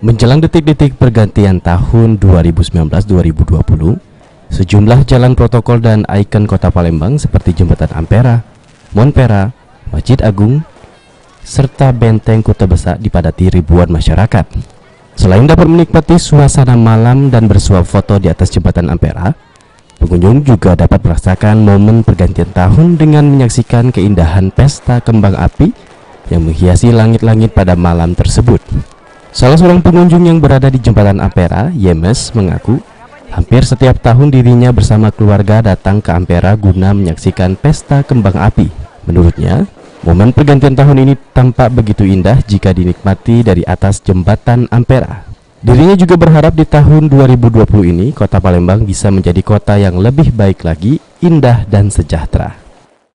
Menjelang detik-detik pergantian tahun 2019-2020, sejumlah jalan protokol dan ikon kota Palembang seperti Jembatan Ampera, Monpera, Masjid Agung, serta Benteng Kuta Besar dipadati ribuan masyarakat. Selain dapat menikmati suasana malam dan bersuap foto di atas Jembatan Ampera, pengunjung juga dapat merasakan momen pergantian tahun dengan menyaksikan keindahan pesta kembang api yang menghiasi langit-langit pada malam tersebut. Salah seorang pengunjung yang berada di Jembatan Ampera, Yemes, mengaku hampir setiap tahun dirinya bersama keluarga datang ke Ampera guna menyaksikan pesta kembang api. Menurutnya, momen pergantian tahun ini tampak begitu indah jika dinikmati dari atas Jembatan Ampera. Dirinya juga berharap di tahun 2020 ini kota Palembang bisa menjadi kota yang lebih baik lagi, indah dan sejahtera.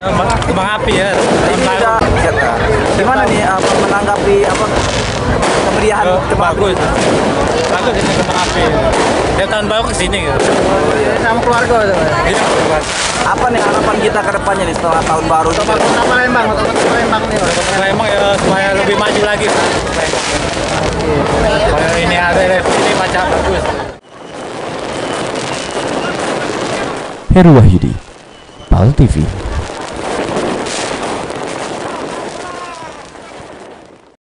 Kembang api ya. Gimana nih menanggapi kemeriahan bagus. Bagus ini kembang api. Dia tahun baru kesini gitu. sama keluarga? Ini Apa nih harapan kita ke depannya nih setelah tahun baru? Kota Palembang nih. Kota Palembang ya supaya lebih maju lagi. Kalau ini ada ini macam bagus. Heru Wahyudi, PAL TV.